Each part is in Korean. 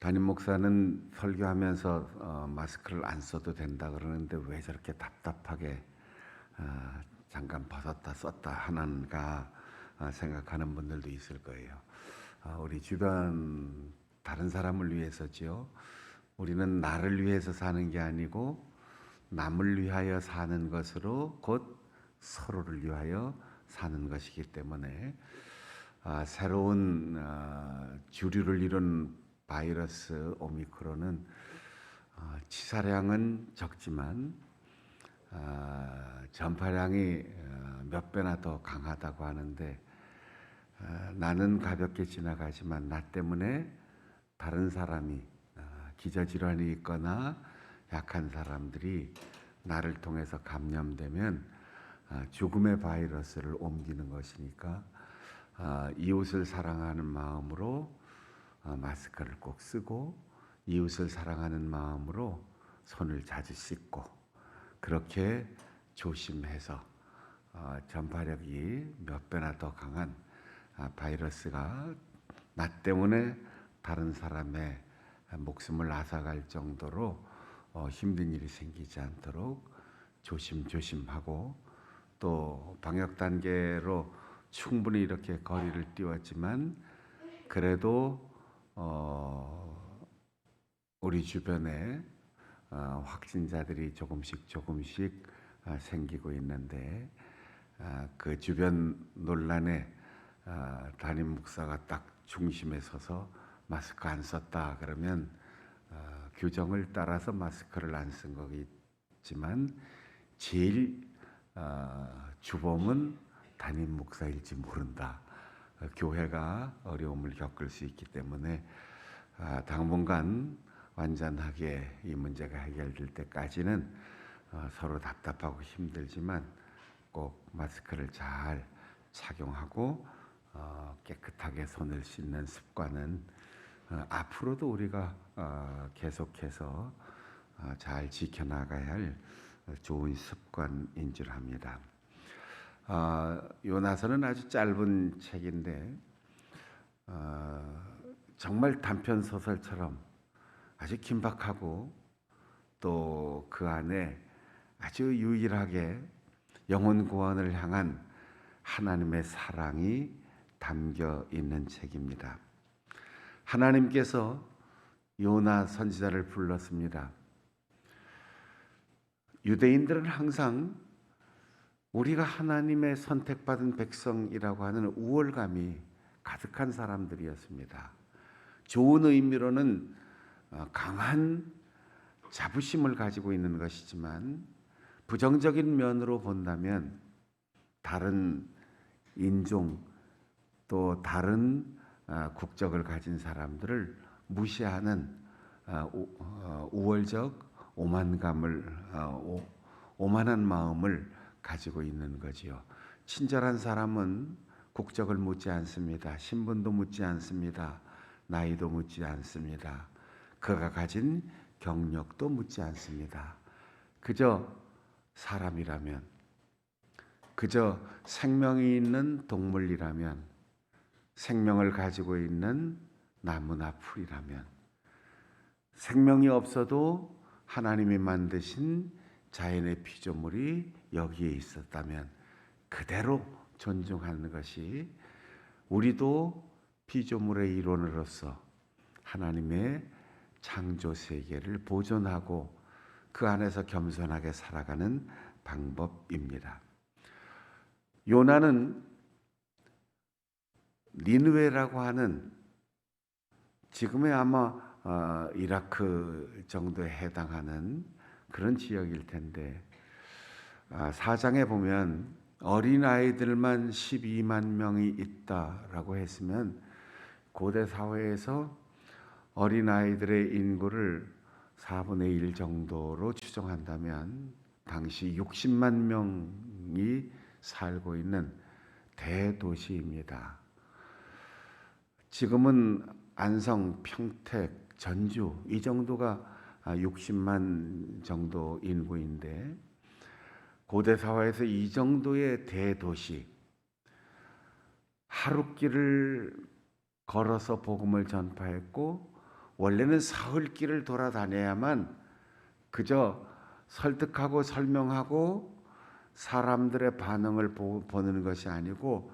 담임 목사는 설교하면서 마스크를 안 써도 된다 그러는데 왜 저렇게 답답하게 잠깐 벗었다 썼다 하는가 생각하는 분들도 있을 거예요. 우리 주변 다른 사람을 위해서지요. 우리는 나를 위해서 사는 게 아니고 남을 위하여 사는 것으로 곧 서로를 위하여 사는 것이기 때문에 새로운 주류를 이룬 바이러스 오미크론은 치사량은 적지만 전파량이 몇 배나 더 강하다고 하는데 나는 가볍게 지나가지만 나 때문에 다른 사람이 기저질환이 있거나 약한 사람들이 나를 통해서 감염되면 죽음의 바이러스를 옮기는 것이니까 이웃을 사랑하는 마음으로 마스크를 꼭 쓰고 이웃을 사랑하는 마음으로 손을 자주 씻고 그렇게 조심해서 전파력이 몇 배나 더 강한 바이러스가 나 때문에 다른 사람의 목숨을 앗아갈 정도로 힘든 일이 생기지 않도록 조심조심하고 또 방역 단계로 충분히 이렇게 거리를 띄웠지만 그래도 우리 주변에 확진자들이 조금씩 생기고 있는데 그 주변 논란에 담임 목사가 딱 중심에 서서 마스크 안 썼다 그러면 규정을 따라서 마스크를 안 쓴 거겠지만 제일 주범은 담임 목사일지 모른다. 교회가 어려움을 겪을 수 있기 때문에 당분간 완전하게 이 문제가 해결될 때까지는 서로 답답하고 힘들지만 꼭 마스크를 잘 착용하고 깨끗하게 손을 씻는 습관은 앞으로도 우리가 계속해서 잘 지켜나가야 할 좋은 습관인 줄 압니다. 요나서는 아주 짧은 책인데 정말 단편 소설처럼 아주 긴박하고 또 그 안에 아주 유일하게 영혼 구원을 향한 하나님의 사랑이 담겨 있는 책입니다. 하나님께서 요나 선지자를 불렀습니다. 유대인들은 항상 우리가 하나님의 선택받은 백성이라고 하는 우월감이 가득한 사람들이었습니다. 좋은 의미로는 강한 자부심을 가지고 있는 것이지만 부정적인 면으로 본다면 다른 인종 또 다른 국적을 가진 사람들을 무시하는 우월적 오만한 마음을 가지고 있는 거지요. 친절한 사람은 국적을 묻지 않습니다. 신분도 묻지 않습니다. 나이도 묻지 않습니다. 그가 가진 경력도 묻지 않습니다. 그저 사람이라면, 그저 생명이 있는 동물이라면, 생명을 가지고 있는 나무나 풀이라면, 생명이 없어도 하나님이 만드신 자연의 피조물이 여기에 있었다면 그대로 존중하는 것이 우리도 피조물의 일원으로서 하나님의 창조 세계를 보존하고 그 안에서 겸손하게 살아가는 방법입니다. 요나는 니느웨라고 하는 지금의 아마 이라크 정도에 해당하는 그런 지역일 텐데 4장에 보면 어린아이들만 12만 명이 있다라고 했으면 고대 사회에서 어린아이들의 인구를 4분의 1 정도로 추정한다면 당시 60만 명이 살고 있는 대도시입니다. 지금은 안성, 평택, 전주 이 정도가 60만 정도 인구인데 고대 사회에서 이 정도의 대도시 하루길을 걸어서 복음을 전파했고 원래는 사흘길을 돌아다녀야만 그저 설득하고 설명하고 사람들의 반응을 보는 것이 아니고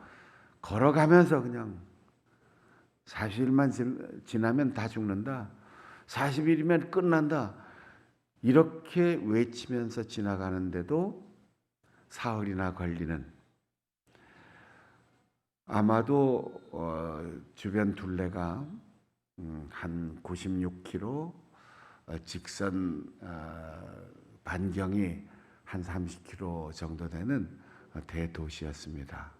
걸어가면서 그냥 40일만 지나면 다 죽는다. 40일이면 끝난다. 이렇게 외치면서 지나가는데도 사흘이나 걸리는, 아마도 주변 둘레가 한 96km, 직선 반경이 한 30km 정도 되는 대도시였습니다.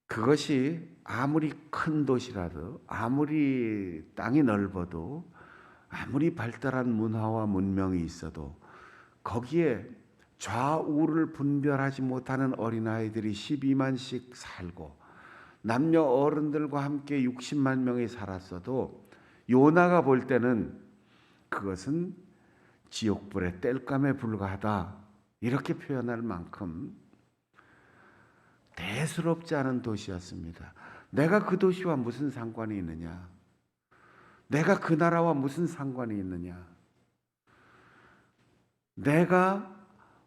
그것이 아무리 큰 도시라도, 아무리 땅이 넓어도, 아무리 발달한 문화와 문명이 있어도 거기에 좌우를 분별하지 못하는 어린아이들이 12만씩 살고 남녀 어른들과 함께 60만 명이 살았어도 요나가 볼 때는 그것은 지옥불의 땔감에 불과하다, 이렇게 표현할 만큼 대수롭지 않은 도시였습니다. 내가 그 도시와 무슨 상관이 있느냐? 내가 그 나라와 무슨 상관이 있느냐? 내가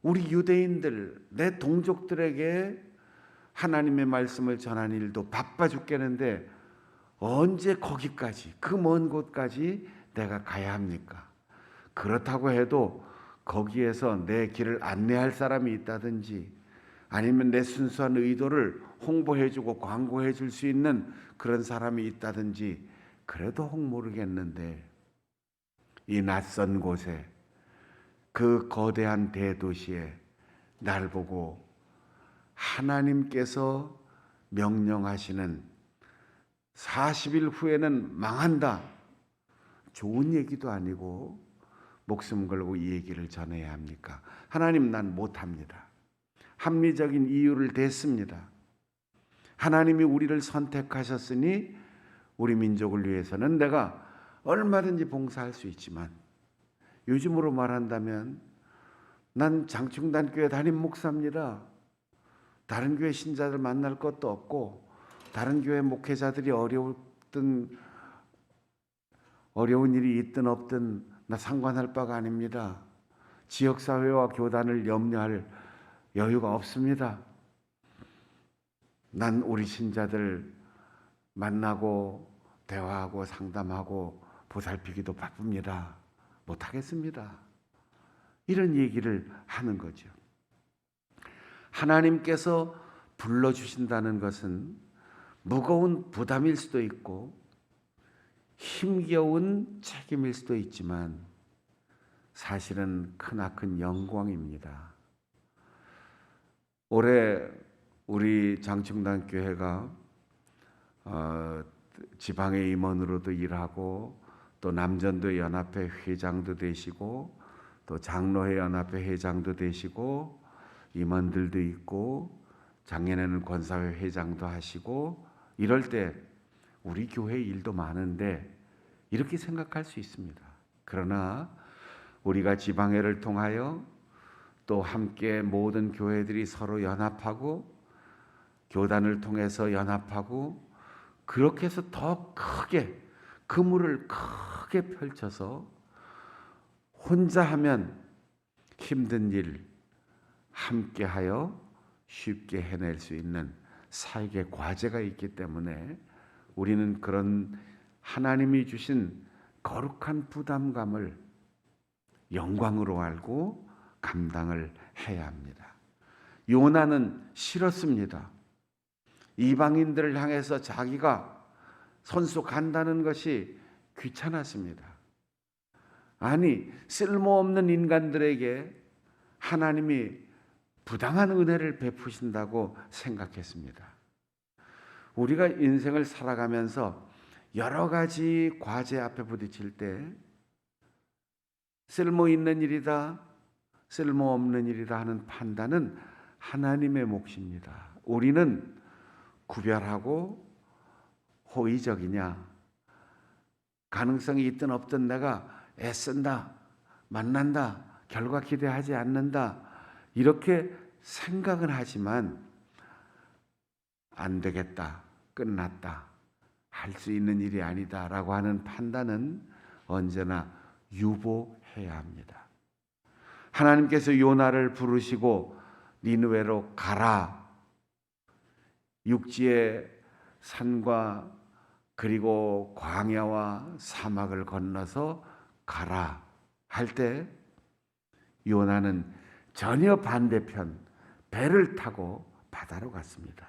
우리 유대인들, 내 동족들에게 하나님의 말씀을 전하는 일도 바빠 죽겠는데 언제 거기까지, 그 먼 곳까지 내가 가야 합니까? 그렇다고 해도 거기에서 내 길을 안내할 사람이 있다든지 아니면 내 순수한 의도를 홍보해주고 광고해줄 수 있는 그런 사람이 있다든지 그래도 혹 모르겠는데, 이 낯선 곳에, 그 거대한 대도시에 날 보고 하나님께서 명령하시는 40일 후에는 망한다, 좋은 얘기도 아니고 목숨 걸고 이 얘기를 전해야 합니까? 하나님, 난 못합니다. 합리적인 이유를 댔습니다. 하나님이 우리를 선택하셨으니 우리 민족을 위해서는 내가 얼마든지 봉사할 수 있지만, 요즘으로 말한다면 난 장충단교회 담임 목사입니다. 다른 교회 신자들 만날 것도 없고 다른 교회 목회자들이 어려운 일이 있든 없든 나 상관할 바가 아닙니다. 지역사회와 교단을 염려할 여유가 없습니다. 난 우리 신자들 만나고 대화하고 상담하고 보살피기도 바쁩니다. 못하겠습니다. 이런 얘기를 하는 거죠. 하나님께서 불러주신다는 것은 무거운 부담일 수도 있고 힘겨운 책임일 수도 있지만 사실은 크나큰 영광입니다. 올해 우리 장충단교회가 지방의 임원으로도 일하고 또 남전도 연합회 회장도 되시고 또 장로회 연합회 회장도 되시고 임원들도 있고 작년에는 권사회 회장도 하시고 이럴 때 우리 교회 일도 많은데 이렇게 생각할 수 있습니다. 그러나 우리가 지방회를 통하여 또 함께 모든 교회들이 서로 연합하고 교단을 통해서 연합하고 그렇게 해서 더 크게 그물을 크게 펼쳐서 혼자 하면 힘든 일 함께하여 쉽게 해낼 수 있는 사역의 과제가 있기 때문에 우리는 그런 하나님이 주신 거룩한 부담감을 영광으로 알고 감당을 해야 합니다. 요나는 싫었습니다. 이방인들을 향해서 자기가 손수 간다는 것이 귀찮았습니다. 아니, 쓸모없는 인간들에게 하나님이 부당한 은혜를 베푸신다고 생각했습니다. 우리가 인생을 살아가면서 여러 가지 과제 앞에 부딪힐 때 쓸모 있는 일이다, 쓸모없는 일이다 하는 판단은 하나님의 몫입니다. 우리는 구별하고 호의적이냐, 가능성이 있든 없든 내가 애쓴다, 만난다, 결과 기대하지 않는다 이렇게 생각은 하지만 안 되겠다, 끝났다 수 있는 일이 아니다라고 하는 판단은 언제나 유보해야 합니다. 하나님께서 요나를 부르시고 니느웨로 가라. 육지의 산과 그리고 광야와 사막을 건너서 가라 할 때 요나는 전혀 반대편 배를 타고 바다로 갔습니다.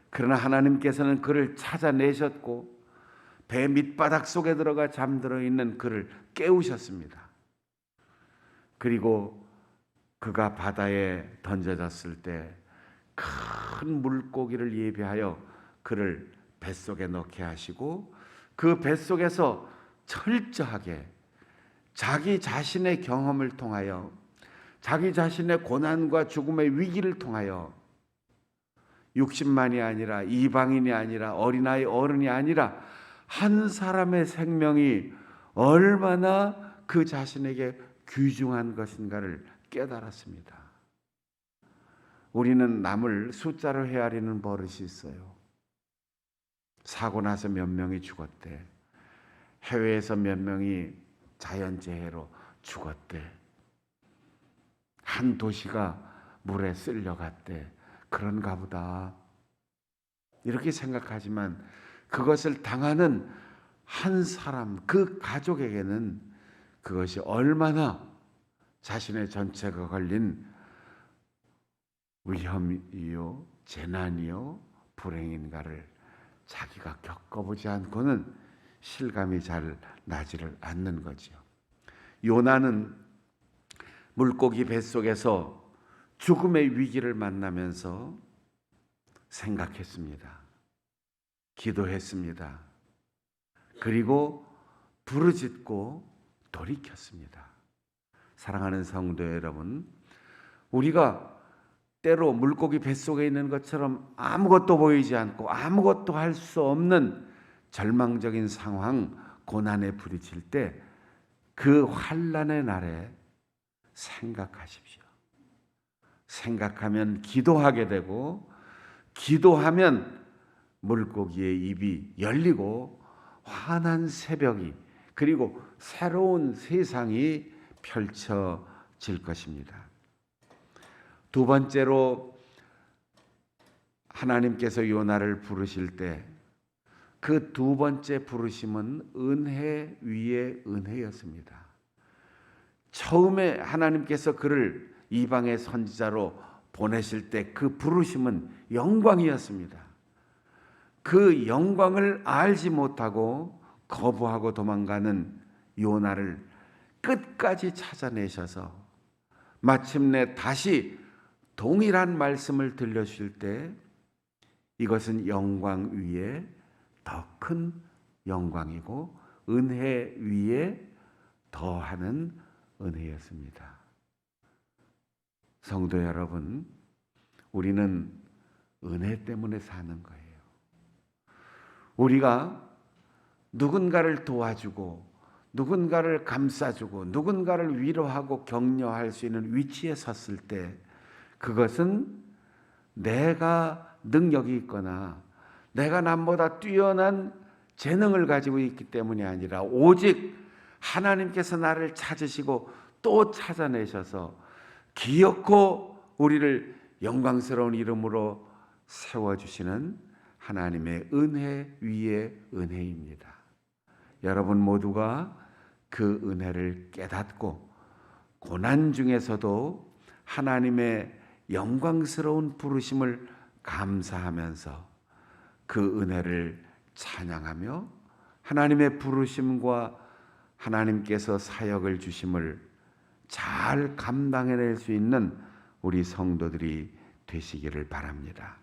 그러나 하나님께서는 그를 찾아내셨고 배 밑바닥 속에 들어가 잠들어 있는 그를 깨우셨습니다. 그리고 그가 바다에 던져졌을 때 큰 물고기를 예비하여 그를 뱃속에 넣게 하시고 그 뱃속에서 철저하게 자기 자신의 경험을 통하여 자기 자신의 고난과 죽음의 위기를 통하여 60만이 아니라 이방인이 아니라 어린아이 어른이 아니라 한 사람의 생명이 얼마나 그 자신에게 귀중한 것인가를 깨달았습니다. 우리는 남을 숫자로 헤아리는 버릇이 있어요. 사고 나서 몇 명이 죽었대. 해외에서 몇 명이 자연재해로 죽었대. 한 도시가 물에 쓸려갔대. 그런가 보다. 이렇게 생각하지만 그것을 당하는 한 사람, 그 가족에게는 그것이 얼마나 자신의 전체가 걸린 위험이요, 재난이요, 불행인가를 자기가 겪어보지 않고는 실감이 잘 나지를 않는 거죠. 요나는 물고기 뱃속에서 죽음의 위기를 만나면서 생각했습니다. 기도했습니다. 그리고 부르짖고 돌이켰습니다. 사랑하는 성도 여러분, 우리가 때로 물고기 뱃속에 있는 것처럼 아무것도 보이지 않고 아무것도 할 수 없는 절망적인 상황, 고난에 부딪힐 때 그 환난의 날에 생각하십시오. 생각하면 기도하게 되고 기도하면 물고기의 입이 열리고 환한 새벽이 그리고 새로운 세상이 펼쳐질 것입니다. 두 번째로 하나님께서 요나를 부르실 때 그 두 번째 부르심은 은혜 위에 은혜였습니다. 처음에 하나님께서 그를 이방의 선지자로 보내실 때 그 부르심은 영광이었습니다. 그 영광을 알지 못하고 거부하고 도망가는 요나를 끝까지 찾아내셔서 마침내 다시 동일한 말씀을 들려주실 때 이것은 영광 위에 더 큰 영광이고 은혜 위에 더하는 은혜였습니다. 성도 여러분, 우리는 은혜 때문에 사는 거예요. 우리가 누군가를 도와주고 누군가를 감싸주고 누군가를 위로하고 격려할 수 있는 위치에 섰을 때 그것은 내가 능력이 있거나 내가 남보다 뛰어난 재능을 가지고 있기 때문이 아니라 오직 하나님께서 나를 찾으시고 또 찾아내셔서 기어코 우리를 영광스러운 이름으로 세워주시는 하나님의 은혜 위에 은혜입니다. 여러분 모두가 그 은혜를 깨닫고 고난 중에서도 하나님의 영광스러운 부르심을 감사하면서 그 은혜를 찬양하며 하나님의 부르심과 하나님께서 사역을 주심을 잘 감당해낼 수 있는 우리 성도들이 되시기를 바랍니다.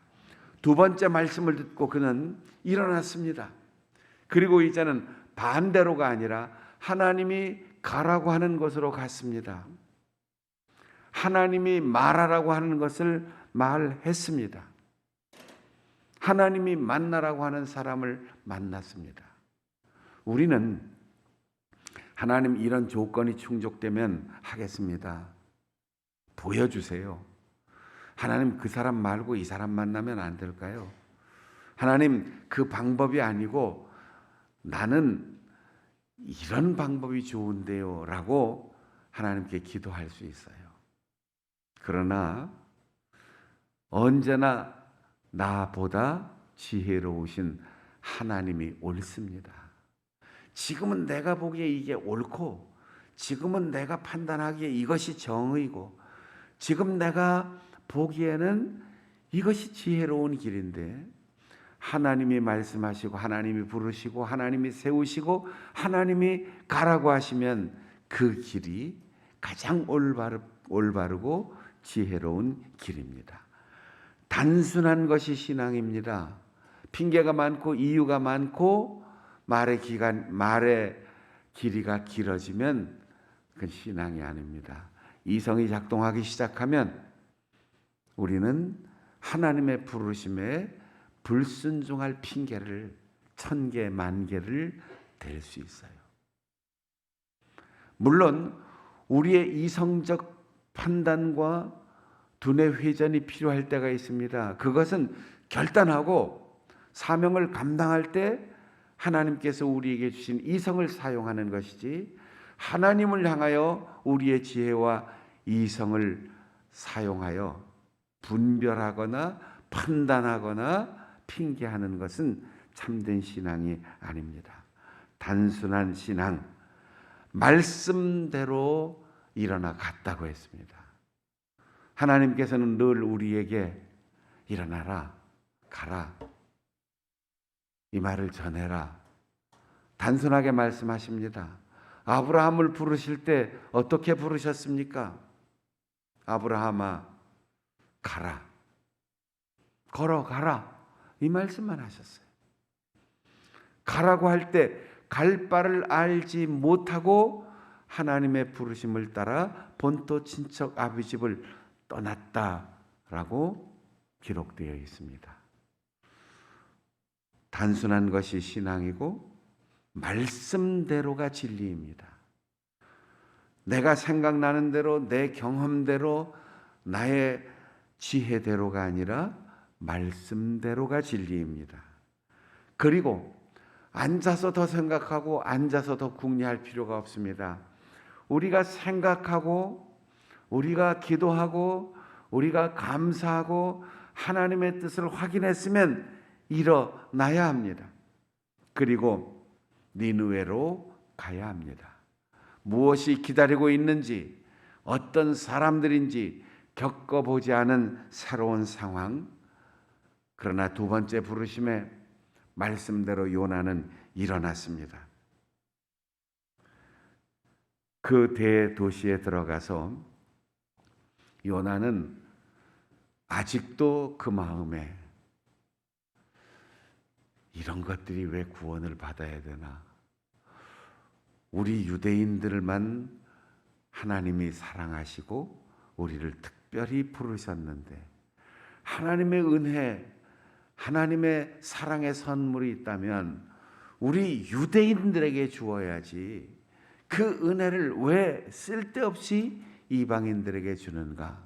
두 번째 말씀을 듣고 그는 일어났습니다. 그리고 이제는 반대로가 아니라 하나님이 가라고 하는 곳으로 갔습니다. 하나님이 말하라고 하는 것을 말했습니다. 하나님이 만나라고 하는 사람을 만났습니다. 우리는 하나님 이런 조건이 충족되면 하겠습니다. 보여주세요. 하나님 그 사람 말고 이 사람 만나면 안 될까요? 하나님, 그 방법이 아니고 나는 이런 방법이 좋은데요 라고 하나님께 기도할 수 있어요. 그러나 언제나 나보다 지혜로우신 하나님이 옳습니다. 지금은 내가 보기에 이게 옳고, 지금은 내가 판단하기에 이것이 정의고, 지금 내가 보기에는 이것이 지혜로운 길인데, 하나님이 말씀하시고 하나님이 부르시고 하나님이 세우시고 하나님이 가라고 하시면 그 길이 가장 올바르고 지혜로운 길입니다. 단순한 것이 신앙입니다. 핑계가 많고 이유가 많고 말의 길이가 길어지면 그건 신앙이 아닙니다. 이성이 작동하기 시작하면 우리는 하나님의 부르심에 불순종할 핑계를 1000개, 10,000개를 댈 수 있어요. 물론 우리의 이성적 판단과 두뇌 회전이 필요할 때가 있습니다. 그것은 결단하고 사명을 감당할 때 하나님께서 우리에게 주신 이성을 사용하는 것이지, 하나님을 향하여 우리의 지혜와 이성을 사용하여 분별하거나 판단하거나 핑계하는 것은 참된 신앙이 아닙니다. 단순한 신앙, 말씀대로 일어나 갔다고 했습니다. 하나님께서는 늘 우리에게 일어나라, 가라, 이 말을 전해라, 단순하게 말씀하십니다. 아브라함을 부르실 때 어떻게 부르셨습니까? 아브라함아, 가라, 걸어가라, 이 말씀만 하셨어요. 가라고 할 때 갈 바를 알지 못하고 하나님의 부르심을 따라 본토 친척 아비 집을 떠났다라고 기록되어 있습니다. 단순한 것이 신앙이고 말씀대로가 진리입니다. 내가 생각나는 대로, 내 경험대로, 나의 지혜대로가 아니라 말씀대로가 진리입니다. 그리고 앉아서 더 생각하고 앉아서 더 궁리할 필요가 없습니다. 우리가 생각하고, 우리가 기도하고, 우리가 감사하고 하나님의 뜻을 확인했으면 일어나야 합니다. 그리고 니느웨로 가야 합니다. 무엇이 기다리고 있는지, 어떤 사람들인지 겪어보지 않은 새로운 상황. 그러나 두 번째 부르심에 말씀대로 요나는 일어났습니다. 그 대도시에 들어가서 요나는 아직도 그 마음에 이런 것들이 왜 구원을 받아야 되나? 우리 유대인들만 하나님이 사랑하시고 우리를 특별히 부르셨는데, 하나님의 은혜, 하나님의 사랑의 선물이 있다면 우리 유대인들에게 주어야지, 그 은혜를 왜 쓸데없이 이방인들에게 주는가?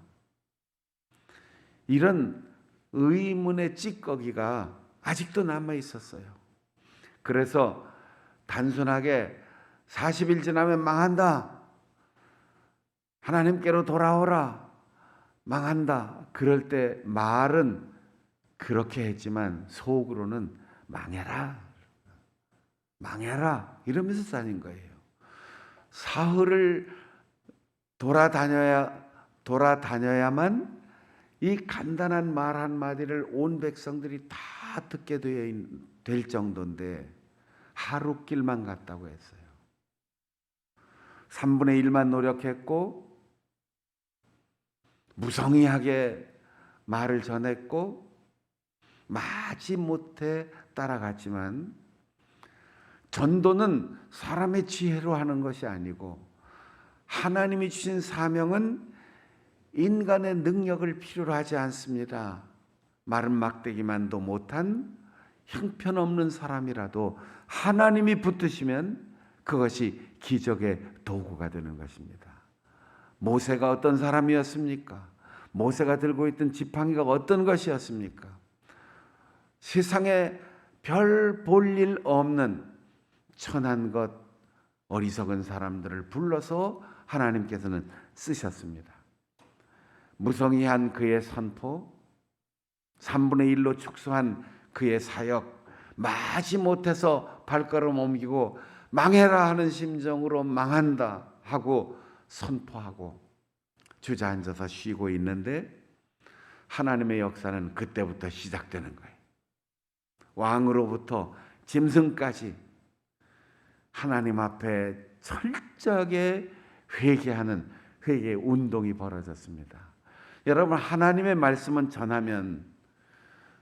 이런 의문의 찌꺼기가 아직도 남아 있었어요. 그래서 단순하게 40일 지나면 망한다, 하나님께로 돌아오라, 망한다, 그럴 때 말은 그렇게 했지만 속으로는 망해라, 망해라 이러면서 다닌 거예요. 사흘을 돌아다녀야만 이 간단한 말 한마디를 온 백성들이 다 듣게 될 정도인데 하루 길만 갔다고 했어요. 3분의 1만 노력했고 무성의하게 말을 전했고 마지못해 따라갔지만, 전도는 사람의 지혜로 하는 것이 아니고 하나님이 주신 사명은 인간의 능력을 필요로 하지 않습니다. 마른 막대기만도 못한 형편없는 사람이라도 하나님이 붙으시면 그것이 기적의 도구가 되는 것입니다. 모세가 어떤 사람이었습니까? 모세가 들고 있던 지팡이가 어떤 것이었습니까? 세상에 별 볼 일 없는 천한 것 어리석은 사람들을 불러서 하나님께서는 쓰셨습니다. 무성의한 그의 선포, 3분의 1로 축소한 그의 사역, 마지못해서 발걸음 옮기고 망해라 하는 심정으로 망한다 하고 선포하고 주저앉아서 쉬고 있는데 하나님의 역사는 그때부터 시작되는 거예요. 왕으로부터 짐승까지 하나님 앞에 철저하게 회개하는 회개 운동이 벌어졌습니다. 여러분, 하나님의 말씀은 전하면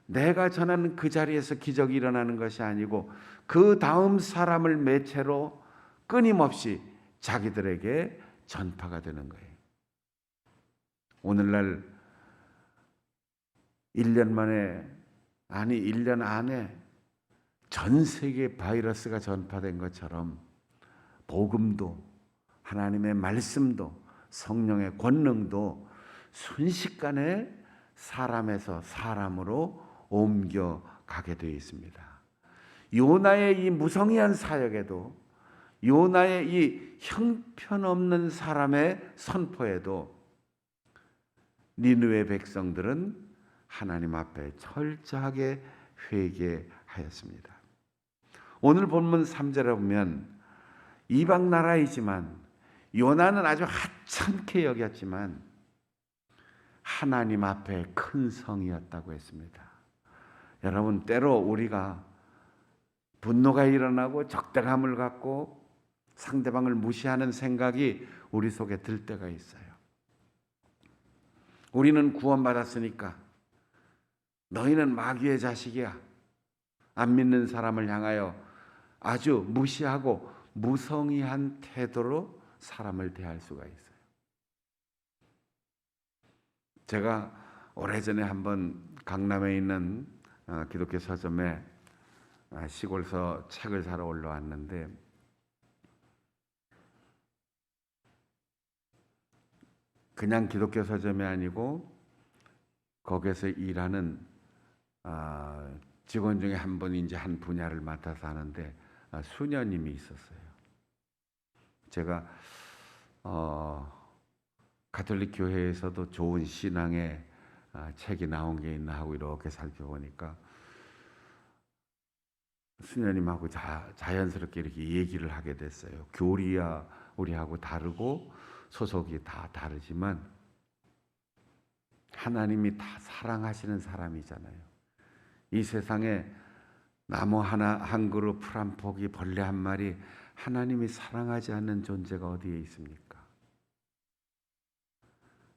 내가 전하는 그 자리에서 기적이 일어나는 것이 아니고 그 다음 사람을 매체로 끊임없이 자기들에게 전파가 되는 거예요. 오늘날 1년 만에, 아니 1년 안에 전 세계 바이러스가 전파된 것처럼 복음도, 하나님의 말씀도, 성령의 권능도 순식간에 사람에서 사람으로 옮겨가게 되어 있습니다. 요나의 이 무성의한 사역에도, 요나의 이 형편없는 사람의 선포에도 니느웨 백성들은 하나님 앞에 철저하게 회개하였습니다. 오늘 본문 3절에 보면 이방 나라이지만 요나는 아주 하찮게 여겼지만 하나님 앞에 큰 성이었다고 했습니다. 여러분, 때로 우리가 분노가 일어나고 적대감을 갖고 상대방을 무시하는 생각이 우리 속에 들 때가 있어요. 우리는 구원받았으니까 너희는 마귀의 자식이야. 안 믿는 사람을 향하여 아주 무시하고 무성의한 태도로 사람을 대할 수가 있어요. 제가 오래전에 한번 강남에 있는 기독교 서점에 시골서 책을 사러 올라왔는데 그냥 기독교 서점이 아니고 거기서 일하는 직원 중에 한 분이 이제 한 분야를 맡아서 하는데 수녀님이 있었어요. 제가 가톨릭 교회에서도 좋은 신앙의 책이 나온 게 있나 하고 이렇게 살펴보니까 수녀님하고 자연스럽게 이렇게 얘기를 하게 됐어요. 교리야 우리하고 다르고 소속이 다 다르지만 하나님이 다 사랑하시는 사람이잖아요. 이 세상에 나무 하나 한 그루, 풀 한 포기, 벌레 한 마리 하나님이 사랑하지 않는 존재가 어디에 있습니까?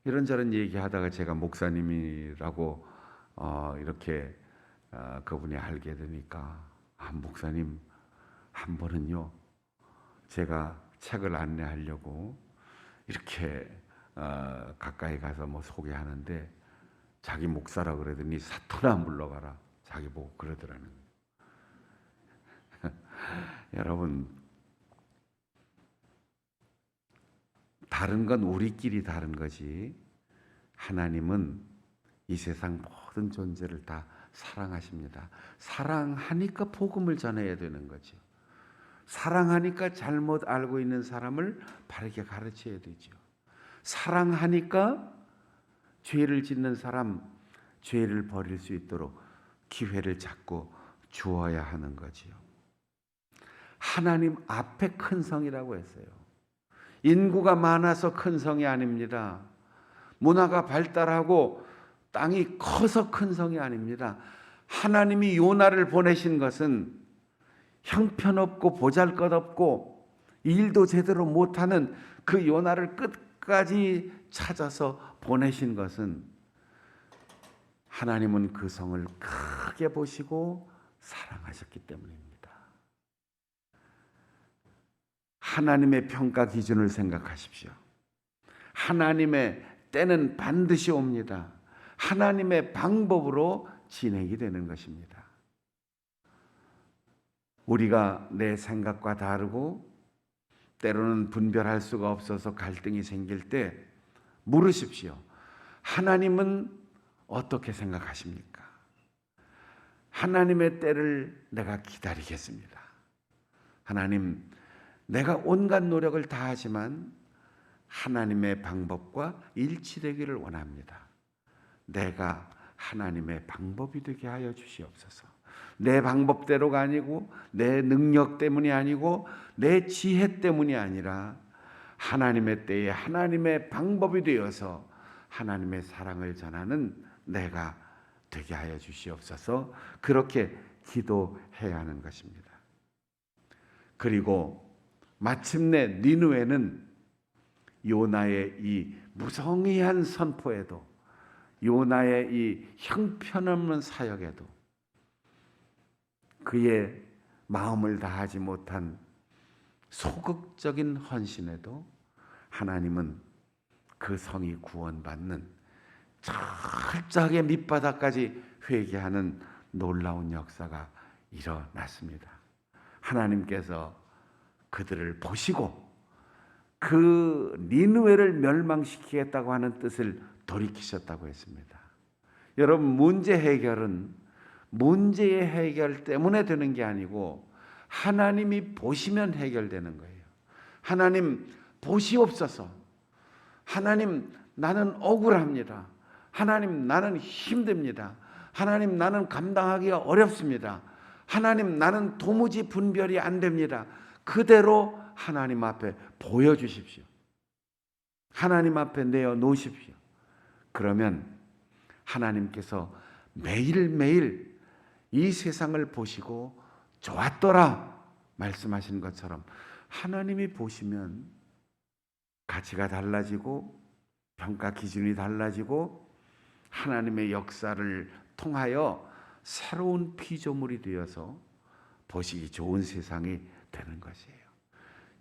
이런저런 얘기하다가 제가 목사님이라고 이렇게 그분이 알게 되니까 목사님 한 번은요 제가 책을 안내하려고 이렇게 가까이 가서 뭐 소개하는데 자기 목사라 그러더니 사토나 물러가라 자기 보고 그러더라는 거예요. 여러분, 다른 건 우리끼리 다른 거지 하나님은 이 세상 모든 존재를 다 사랑하십니다. 사랑하니까 복음을 전해야 되는 거죠. 사랑하니까 잘못 알고 있는 사람을 바르게 가르쳐야 되죠. 사랑하니까 죄를 짓는 사람 죄를 버릴 수 있도록 기회를 자꾸 주어야 하는 거지요. 하나님 앞에 큰 성이라고 했어요. 인구가 많아서 큰 성이 아닙니다. 문화가 발달하고 땅이 커서 큰 성이 아닙니다. 하나님이 요나를 보내신 것은 형편없고 보잘것없고 일도 제대로 못하는 그 요나를 끝까지 찾아서 보내신 것은 하나님은 그 성을 크게 보시고 사랑하셨기 때문입니다. 하나님의 평가 기준을 생각하십시오. 하나님의 때는 반드시 옵니다. 하나님의 방법으로 진행이 되는 것입니다. 우리가 내 생각과 다르고 때로는 분별할 수가 없어서 갈등이 생길 때 물으십시오. 하나님은 어떻게 생각하십니까? 하나님의 때를 내가 기다리겠습니다. 하나님, 내가 온갖 노력을 다하지만 하나님의 방법과 일치되기를 원합니다. 내가 하나님의 방법이 되게 하여 주시옵소서. 내 방법대로가 아니고 내 능력 때문이 아니고 내 지혜 때문이 아니라 하나님의 때에 하나님의 방법이 되어서 하나님의 사랑을 전하는 내가 되게 하여 주시옵소서. 그렇게 기도해야 하는 것입니다. 그리고 마침내 니느웨는 요나의 이 무성의한 선포에도, 요나의 이 형편없는 사역에도, 그의 마음을 다하지 못한 소극적인 헌신에도 하나님은 그 성이 구원받는 철저하게 밑바닥까지 회개하는 놀라운 역사가 일어났습니다. 하나님께서 그들을 보시고 그 니느웨를 멸망시키겠다고 하는 뜻을 돌이키셨다고 했습니다. 여러분, 문제 해결은 문제의 해결 때문에 되는 게 아니고 하나님이 보시면 해결되는 거예요. 하나님 보시옵소서. 하나님, 나는 억울합니다. 하나님, 나는 힘듭니다. 하나님, 나는 감당하기가 어렵습니다. 하나님, 나는 도무지 분별이 안 됩니다. 그대로 하나님 앞에 보여주십시오. 하나님 앞에 내어놓으십시오. 그러면 하나님께서 매일매일 이 세상을 보시고 좋았더라 말씀하신 것처럼 하나님이 보시면 가치가 달라지고 평가 기준이 달라지고 하나님의 역사를 통하여 새로운 피조물이 되어서 보시기 좋은 세상이 되는 것이에요.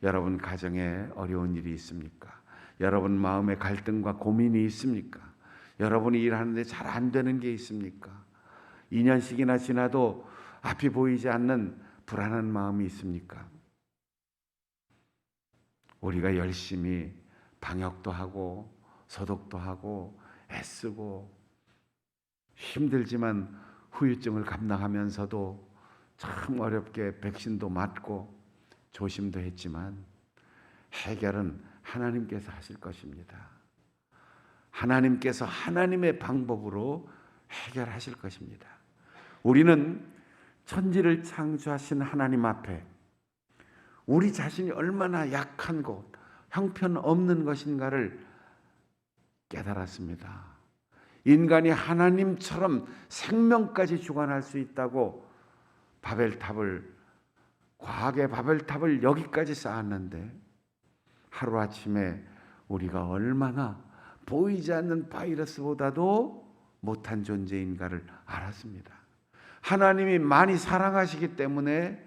여러분 가정에 어려운 일이 있습니까? 여러분 마음에 갈등과 고민이 있습니까? 여러분이 일하는데 잘 안 되는 게 있습니까? 2년씩이나 지나도 앞이 보이지 않는 불안한 마음이 있습니까? 우리가 열심히 방역도 하고 소독도 하고 애쓰고 힘들지만 후유증을 감당하면서도 참 어렵게 백신도 맞고 조심도 했지만 해결은 하나님께서 하실 것입니다. 하나님께서 하나님의 방법으로 해결하실 것입니다. 우리는 천지를 창조하신 하나님 앞에 우리 자신이 얼마나 약한 것, 형편없는 것인가를 깨달았습니다. 인간이 하나님처럼 생명까지 주관할 수 있다고 과학의 바벨탑을 여기까지 쌓았는데 하루아침에 우리가 얼마나 보이지 않는 바이러스보다도 못한 존재인가를 알았습니다. 하나님이 많이 사랑하시기 때문에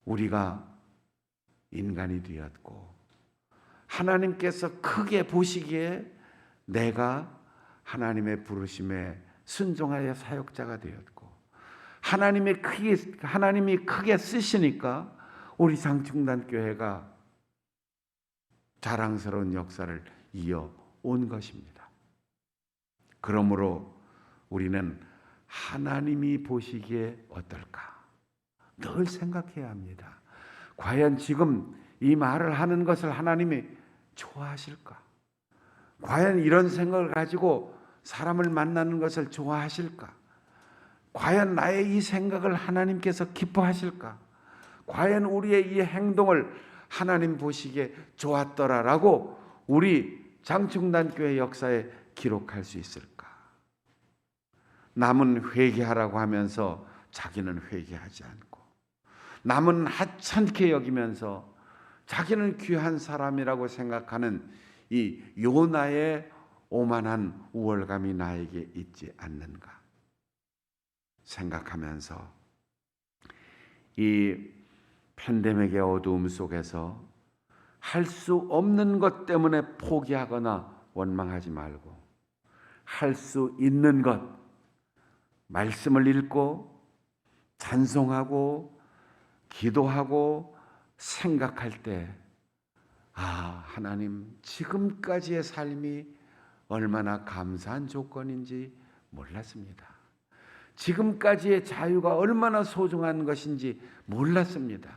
우리가 인간이 되었고 하나님께서 크게 보시기에 내가 하나님의 부르심에 순종하여 사역자가 되었고 하나님이 크게 쓰시니까 우리 장충단교회가 자랑스러운 역사를 이어온 것입니다. 그러므로 우리는 하나님이 보시기에 어떨까? 늘 생각해야 합니다. 과연 지금 이 말을 하는 것을 하나님이 좋아하실까? 과연 이런 생각을 가지고 사람을 만나는 것을 좋아하실까? 과연 나의 이 생각을 하나님께서 기뻐하실까? 과연 우리의 이 행동을 하나님 보시기에 좋았더라라고 우리 장충단교회 역사에 기록할 수 있을까? 남은 회개하라고 하면서 자기는 회개하지 않고 남은 하찮게 여기면서 자기는 귀한 사람이라고 생각하는 이 요나의 오만한 우월감이 나에게 있지 않는가 생각하면서 이 팬데믹의 어두움 속에서 할 수 없는 것 때문에 포기하거나 원망하지 말고 할 수 있는 것, 말씀을 읽고 찬송하고 기도하고 생각할 때 하나님 지금까지의 삶이 얼마나 감사한 조건인지 몰랐습니다. 지금까지의 자유가 얼마나 소중한 것인지 몰랐습니다.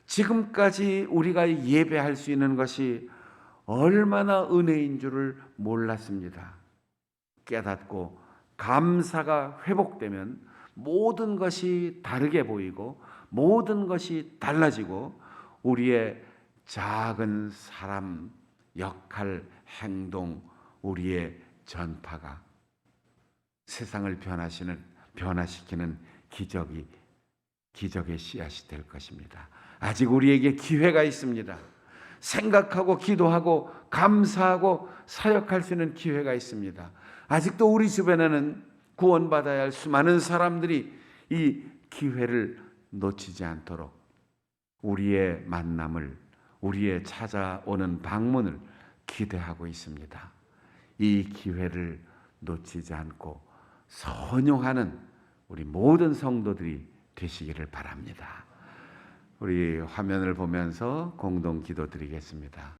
지금까지 우리가 예배할 수 있는 것이 얼마나 은혜인 줄을 몰랐습니다. 깨닫고 감사가 회복되면 모든 것이 다르게 보이고 모든 것이 달라지고 우리의 작은 사람, 역할, 행동, 우리의 전파가 세상을 변화시키는 기적의 씨앗이 될 것입니다. 아직 우리에게 기회가 있습니다. 생각하고 기도하고 감사하고 사역할 수 있는 기회가 있습니다. 아직도 우리 주변에는 구원받아야 할 수많은 사람들이 이 기회를 놓치지 않도록 우리의 만남을, 우리의 찾아오는 방문을 기대하고 있습니다. 이 기회를 놓치지 않고 선용하는 우리 모든 성도들이 되시기를 바랍니다. 우리 화면을 보면서 공동 기도 드리겠습니다.